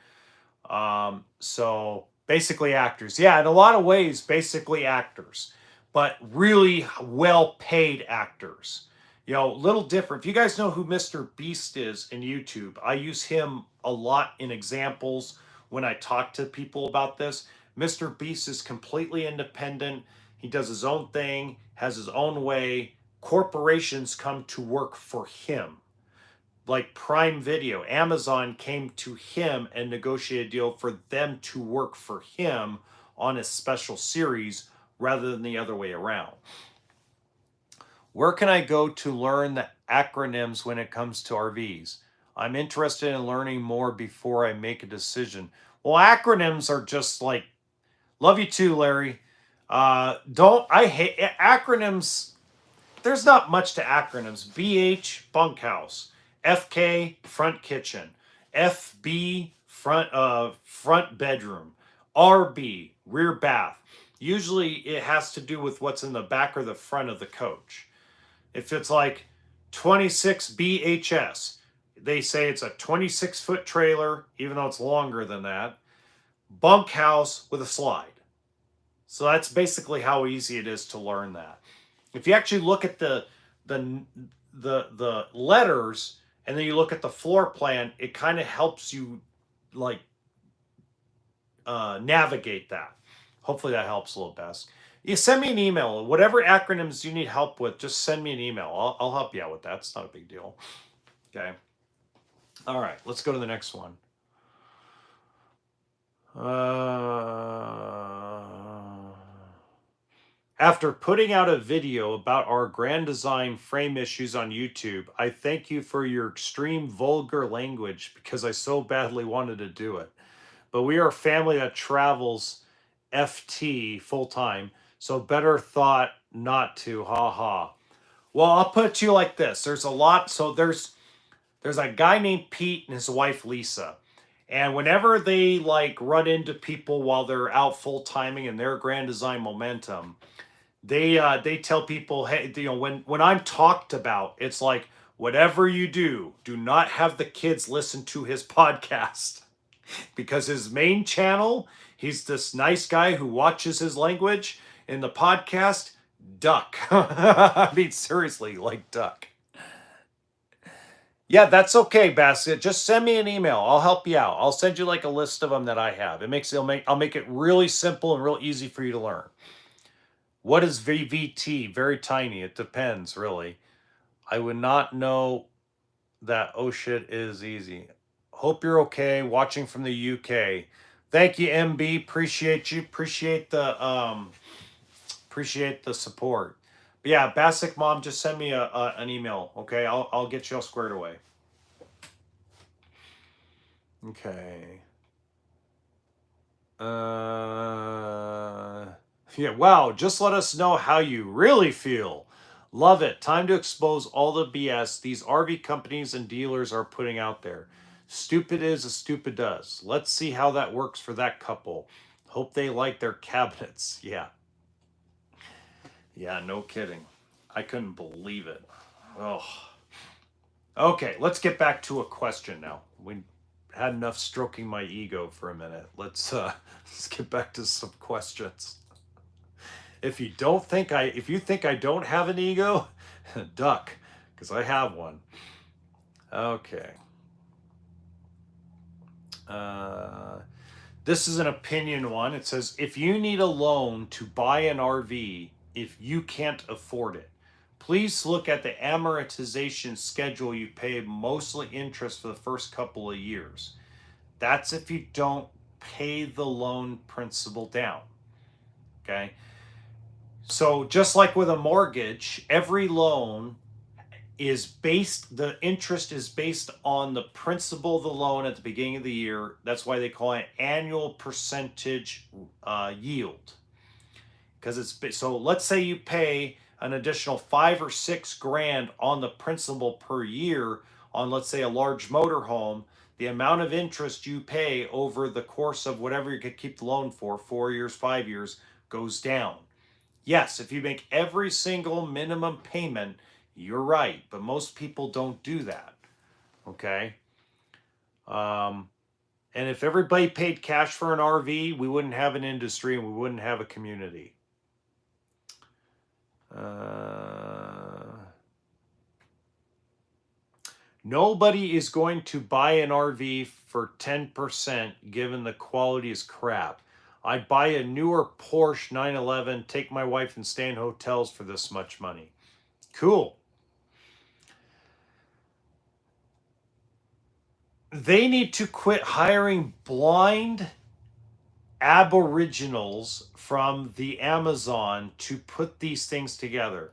So basically actors. Yeah, in a lot of ways, basically actors, but really well paid actors. You know, little different. If you guys know who Mr. Beast is in YouTube, I use him a lot in examples when I talk to people about this. Mr. Beast is completely independent. He does his own thing, has his own way. Corporations come to work for him. Like Prime Video, Amazon came to him and negotiated a deal for them to work for him on a special series rather than the other way around. Where can I go to learn the acronyms when it comes to RVs? I'm interested in learning more before I make a decision. Well, acronyms are just like, love you too, Larry. Don't, I hate acronyms. There's not much to acronyms. BH, bunkhouse. FK, front kitchen. FB, front bedroom. RB, rear bath. Usually it has to do with what's in the back or the front of the coach. If it's like 26 BHS, they say it's a 26-foot trailer, even though it's longer than that. Bunkhouse with a slide. So that's basically how easy it is to learn that. If you actually look at the letters and then you look at the floor plan, it kind of helps you like navigate that. Hopefully that helps a little best. You send me an email. Whatever acronyms you need help with, just send me an email. I'll help you out with that. It's not a big deal. Okay. All right. Let's go to the next one. After putting out a video about our Grand Design frame issues on YouTube, I thank you for your extreme vulgar language because I so badly wanted to do it. But we are a family that travels FT full time, so better thought not to. Ha ha. Well, I'll put it to you like this. There's a lot. So there's a guy named Pete and his wife Lisa. And whenever they like run into people while they're out full timing in their Grand Design momentum, they tell people, hey, you know, when I'm talked about, it's like, whatever you do not have the kids listen to his podcast because his main channel, he's this nice guy who watches his language. In the podcast, duck. I mean, seriously, like duck. Yeah, that's okay, Basket. Just send me an email. I'll help you out. I'll send you like a list of them that I have. I'll make it really simple and real easy for you to learn. What is VVT? Very tiny. It depends, really. I would not know that. Oh shit is easy. Hope you're okay. Watching from the UK. Thank you, MB. Appreciate you. Appreciate the support. But yeah, Basic Mom, just send me an email. Okay, I'll get you all squared away. Okay. Yeah, wow, just let us know how you really feel. Love it. Time to expose all the BS these RV companies and dealers are putting out there. Stupid is as stupid does. Let's see how that works for that couple. Hope they like their cabinets. Yeah. Yeah, no kidding. I couldn't believe it. Oh. Okay, let's get back to a question now. We had enough stroking my ego for a minute. Let's get back to some questions. If you think I don't have an ego, duck, because I have one. Okay. This is an opinion one. It says, if you need a loan to buy an RV, if you can't afford it, please look at the amortization schedule. You pay mostly interest for the first couple of years. That's if you don't pay the loan principal down. Okay. So just like with a mortgage, every loan is the interest is based on the principal of the loan at the beginning of the year. That's why they call it annual percentage yield. Because so let's say you pay an additional $5 or $6 grand on the principal per year on, let's say, a large motorhome. The amount of interest you pay over the course of whatever you could keep the loan for, 4 years, 5 years, goes down. Yes, if you make every single minimum payment, you're right, but most people don't do that. Okay. And if everybody paid cash for an RV, we wouldn't have an industry and we wouldn't have a community. Nobody is going to buy an RV for 10% given the quality is crap. I'd buy a newer Porsche 911, take my wife and stay in hotels for this much money. Cool. They need to quit hiring blind aboriginals from the Amazon to put these things together.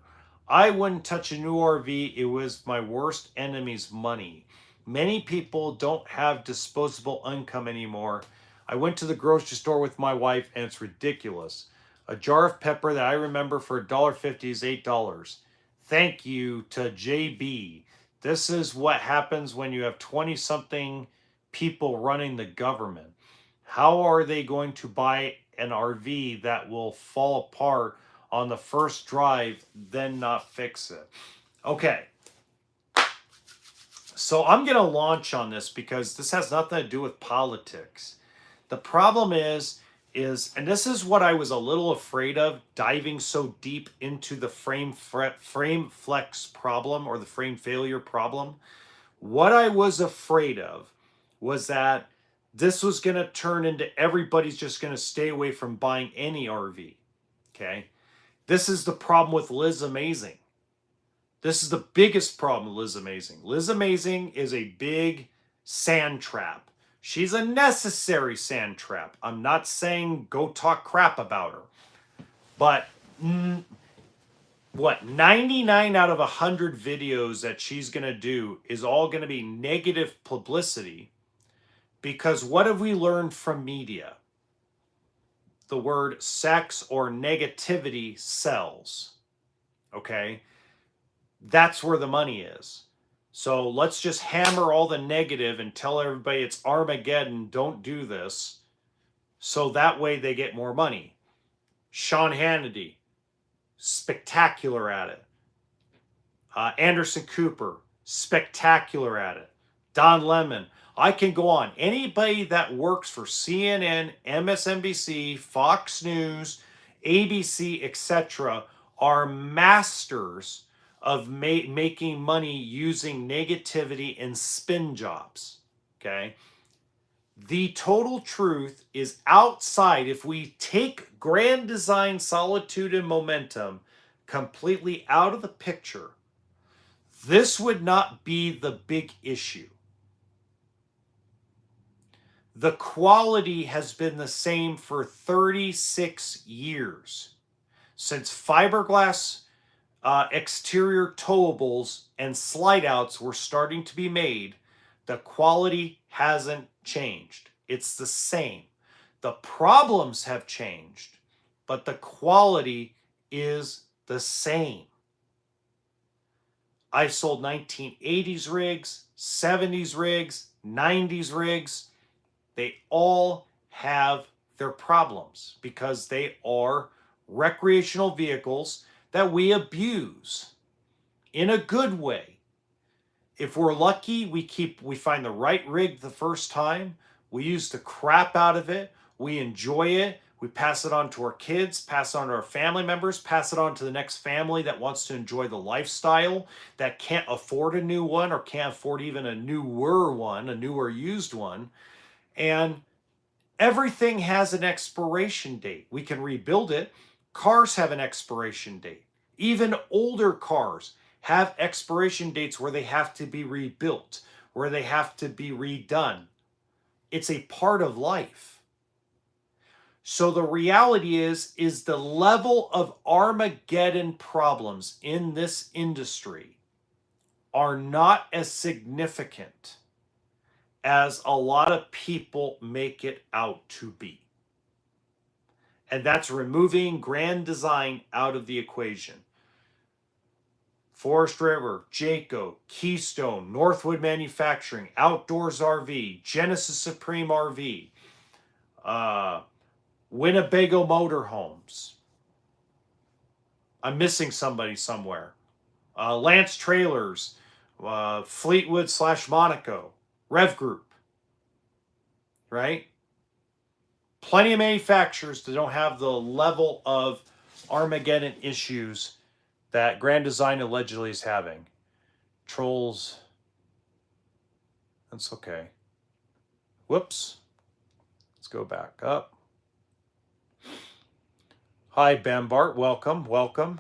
I wouldn't touch a new RV. It was my worst enemy's money. Many people don't have disposable income anymore. I went to the grocery store with my wife and it's ridiculous. A jar of pepper that I remember for $1.50 is $8. Thank you to JB. This is what happens when you have 20 something people running the government. How are they going to buy an RV that will fall apart on the first drive, then not fix it? Okay, so I'm going to launch on this because this has nothing to do with politics. The problem is, and this is what I was a little afraid of, diving so deep into the frame flex problem or the frame failure problem. What I was afraid of was that this was going to turn into everybody's just going to stay away from buying any RV. Okay. This is the problem with Liz Amazing. This is the biggest problem with Liz Amazing. Liz Amazing is a big sand trap. She's a necessary sand trap. I'm not saying go talk crap about her. But what, 99 out of 100 videos that she's going to do is all going to be negative publicity. Because what have we learned from media? The word sex or negativity sells. Okay? That's where the money is. So let's just hammer all the negative and tell everybody it's Armageddon, don't do this. So that way they get more money. Sean Hannity, spectacular at it. Anderson Cooper, spectacular at it. Don Lemon. I can go on. Anybody that works for CNN, MSNBC, Fox News, ABC, etc. are masters of making money using negativity and spin jobs. Okay? The total truth is outside. If we take grand design, solitude, and momentum completely out of the picture, this would not be the big issue. The quality has been the same for 36 years. Since fiberglass exterior towables and slide outs were starting to be made, the quality hasn't changed. It's the same. The problems have changed, but the quality is the same. I've sold 1980s rigs, 70s rigs, 90s rigs. They all have their problems because they are recreational vehicles that we abuse in a good way. If we're lucky, we find the right rig the first time. We use the crap out of it. We enjoy it. We pass it on to our kids, pass it on to our family members, pass it on to the next family that wants to enjoy the lifestyle, that can't afford a new one or can't afford even a newer used one. And everything has an expiration date. We can rebuild it. Cars have an expiration date. Even older cars have expiration dates where they have to be rebuilt, where they have to be redone. It's a part of life. So the reality is the level of Armageddon problems in this industry are not as significant as a lot of people make it out to be. And that's removing grand design out of the equation. Forest River, Jayco, Keystone, Northwood Manufacturing, Outdoors RV, Genesis Supreme RV, Winnebago Motorhomes. I'm missing somebody somewhere. Lance Trailers, Fleetwood / Monaco, Rev Group, right? Plenty of manufacturers that don't have the level of Armageddon issues that Grand Design allegedly is having. Trolls. That's okay. Whoops. Let's go back up. Hi, Bambart. Welcome. Welcome.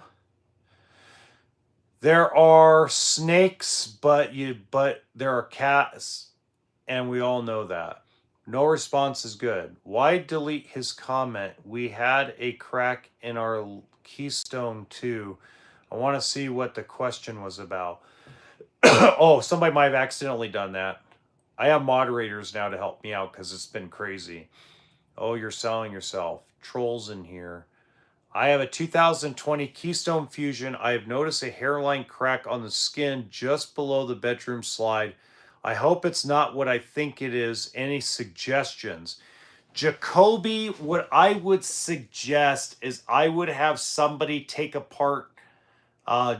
There are snakes, but there are cats, and we all know that. No response is good. Why delete his comment? We had a crack in our Keystone too. I want to see what the question was about. Oh, somebody might have accidentally done that. I have moderators now to help me out because it's been crazy. Oh, you're selling yourself. Trolls in here. I have a 2020 Keystone Fusion. I have noticed a hairline crack on the skin just below the bedroom slide. I hope it's not what I think it is. Any suggestions? Jacoby, what I would suggest is I would have somebody take apart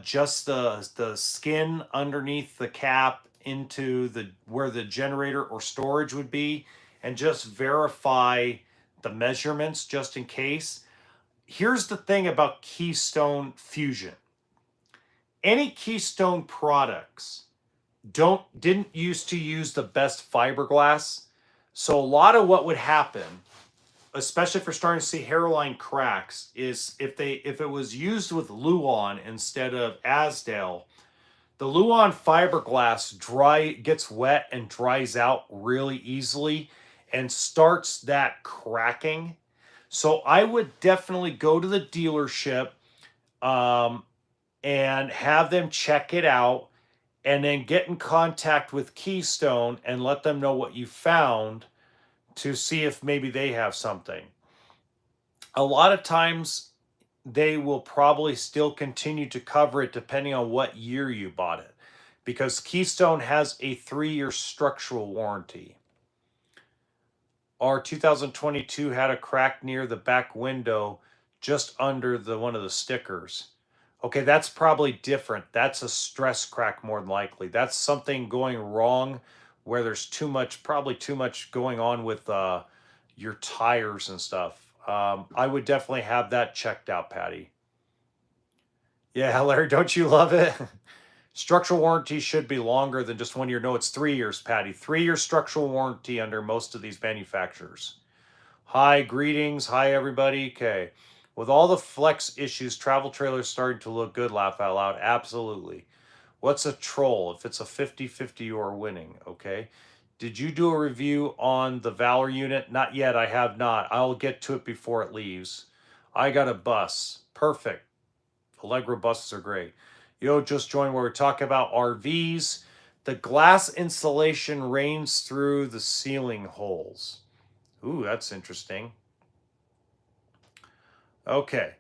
just the skin underneath the cap into the where the generator or storage would be, and just verify the measurements just in case. Here's the thing about Keystone Fusion. Any Keystone products didn't used to use the best fiberglass. So a lot of what would happen, especially if you're starting to see hairline cracks, is if it was used with Luan instead of Asdale, the Luan fiberglass gets wet and dries out really easily and starts that cracking. So I would definitely go to the dealership and have them check it out, and then get in contact with Keystone and let them know what you found to see if maybe they have something. A lot of times they will probably still continue to cover it depending on what year you bought it, because Keystone has a 3-year structural warranty. Our 2022 had a crack near the back window just under one of the stickers. Okay, that's probably different. That's a stress crack more than likely. That's something going wrong where there's probably too much going on with your tires and stuff. I would definitely have that checked out, Patty. Yeah, Larry, don't you love it? Structural warranty should be longer than just 1 year. No, it's 3 years, Patty. 3-year structural warranty under most of these manufacturers. Hi, greetings. Hi, everybody. Okay. With all the flex issues, travel trailers starting to look good, laugh out loud. Absolutely. What's a troll? If it's a 50-50, you are winning. Okay. Did you do a review on the Valor unit? Not yet. I have not. I'll get to it before it leaves. I got a bus. Perfect. Allegro buses are great. Yo, just joined where we talk about RVs. The glass insulation rains through the ceiling holes. Ooh, that's interesting. Okay.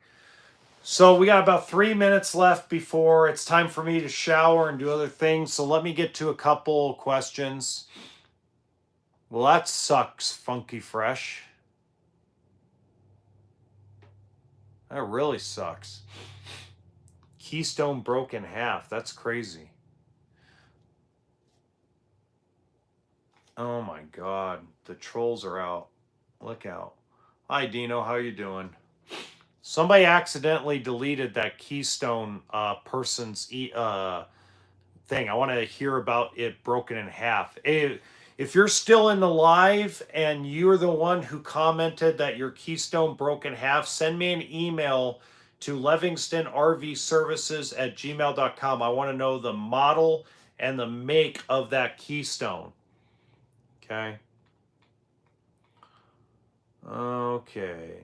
So we got about 3 minutes left before it's time for me to shower and do other things. So let me get to a couple questions. Well, that sucks, Funky Fresh. That really sucks. Keystone broke in half. That's crazy. Oh my God. The trolls are out. Look out. Hi, Dino. How you doing? Somebody accidentally deleted that Keystone person's thing. I want to hear about it broken in half. If you're still in the live and you're the one who commented that your Keystone broke in half, send me an email to livingstonrvservices@gmail.com. I want to know the model and the make of that Keystone. Okay. Okay.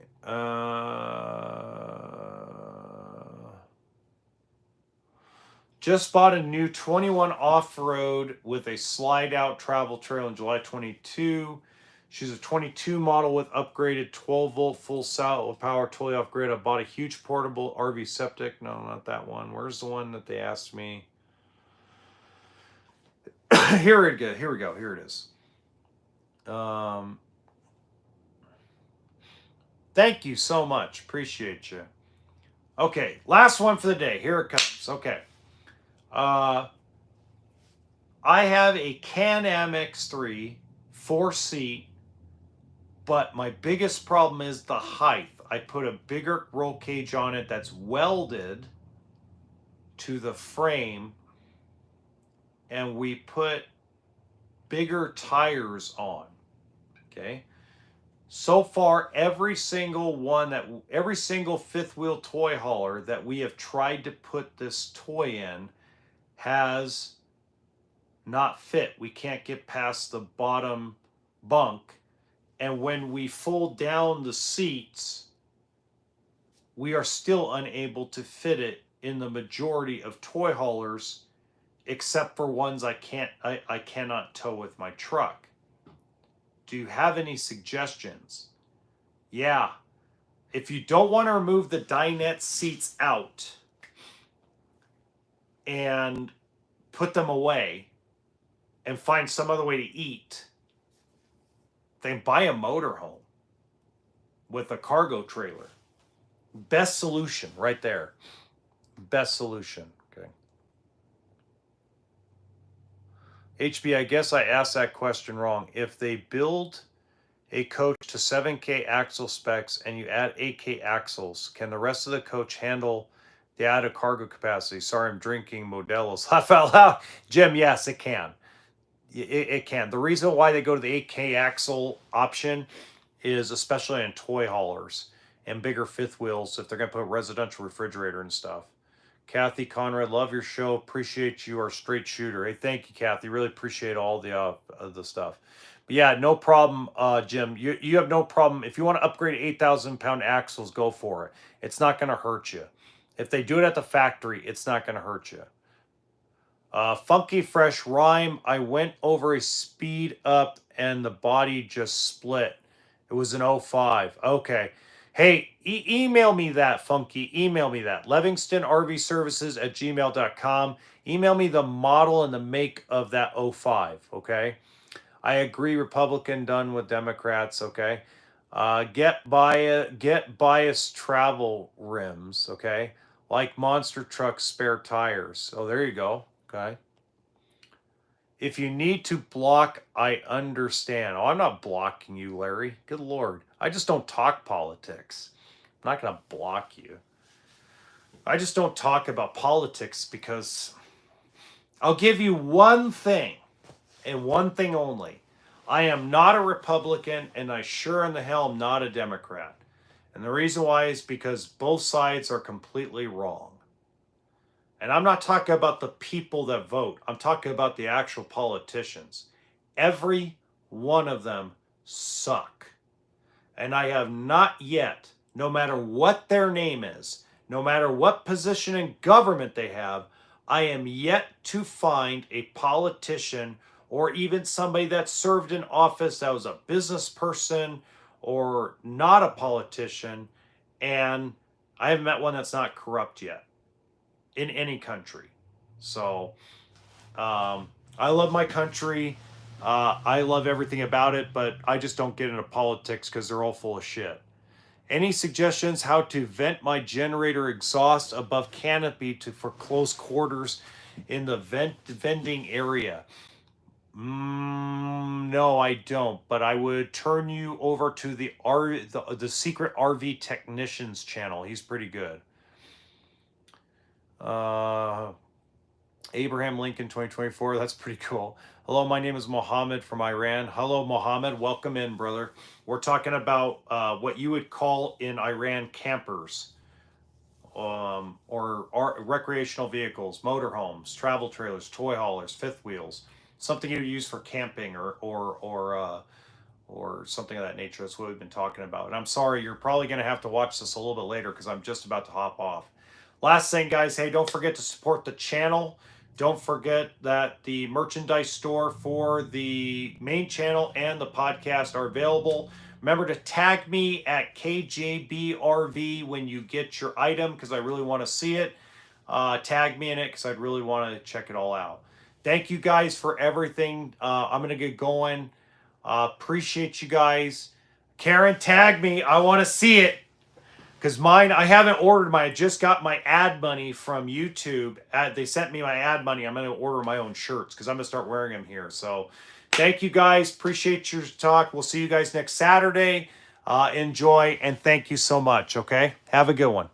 Just bought a new 21 off-road with a slide-out travel trailer in July 22. She's a 22 model with upgraded 12-volt full saddle power, totally off-grid. I bought a huge portable RV septic. No, not that one. Where's the one that they asked me? Here we go. Here it is. Thank you so much. Appreciate you. Okay, last one for the day. Here it comes. Okay. I have a Can-Am X3 4-seat, but my biggest problem is the height. I put a bigger roll cage on it that's welded to the frame, and we put bigger tires on. Okay. So far, every single fifth wheel toy hauler that we have tried to put this toy in has not fit. We can't get past the bottom bunk. And when we fold down the seats, we are still unable to fit it in the majority of toy haulers, except for ones I cannot tow with my truck. Do you have any suggestions? Yeah. If you don't want to remove the dinette seats out and put them away and find some other way to eat, then buy a motorhome with a cargo trailer. Best solution right there. Best solution. Okay. HB, I guess I asked that question wrong. If they build a coach to 7K axle specs and you add 8K axles, can the rest of the coach handle the added cargo capacity? Sorry, I'm drinking Modelo's. Laugh out loud. Jim, yes, it can. It can. The reason why they go to the 8K axle option is especially in toy haulers and bigger fifth wheels if they're going to put a residential refrigerator and stuff. Kathy Conrad, love your show. Appreciate you, our straight shooter. Hey, thank you, Kathy. Really appreciate all the stuff. But yeah, no problem, Jim. You have no problem. If you want to upgrade 8,000-pound axles, go for it. It's not going to hurt you. If they do it at the factory, it's not going to hurt you. Funky Fresh Rhyme, I went over a speed up and the body just split. It was an 05. Okay. Hey, email me that, Funky. Email me that. LivingstonRVServices@gmail.com. Email me the model and the make of that 05, okay? I agree, Republican done with Democrats, okay? Get biased travel rims, okay? Like monster truck spare tires. Oh, there you go, okay? If you need to block, I understand. Oh, I'm not blocking you, Larry. Good Lord. I just don't talk politics. I'm not going to block you. I just don't talk about politics because I'll give you one thing and one thing only. I am not a Republican and I sure in the hell am not a Democrat. And the reason why is because both sides are completely wrong. And I'm not talking about the people that vote. I'm talking about the actual politicians. Every one of them suck. And I have not yet, no matter what their name is, no matter what position in government they have, I am yet to find a politician or even somebody that served in office that was a business person or not a politician. And I haven't met one that's not corrupt yet. In any country. So I love my country. I love everything about it, but I just don't get into politics because they're all full of shit. Any suggestions how to vent my generator exhaust above canopy for close quarters in the vending area? No, I don't. But I would turn you over to the Secret RV Technicians channel. He's pretty good. Abraham Lincoln 2024, that's pretty cool. Hello, my name is Mohammed from Iran. Hello, Mohammed, welcome in, brother. We're talking about what you would call in Iran campers, or recreational vehicles, motorhomes, travel trailers, toy haulers, fifth wheels, something you use for camping or something of that nature. That's what we've been talking about. And I'm sorry, you're probably going to have to watch this a little bit later because I'm just about to hop off. Last thing, guys, hey, don't forget to support the channel. Don't forget that the merchandise store for the main channel and the podcast are available. Remember to tag me at KJBRV when you get your item because I really want to see it. Tag me in it because I'd really want to check it all out. Thank you guys for everything. I'm going to get going. Appreciate you guys. Karen, tag me. I want to see it. Because mine, I haven't ordered mine. I just got my ad money from YouTube. They sent me my ad money. I'm going to order my own shirts because I'm going to start wearing them here. So thank you guys. Appreciate your talk. We'll see you guys next Saturday. Enjoy and thank you so much. Okay? Have a good one.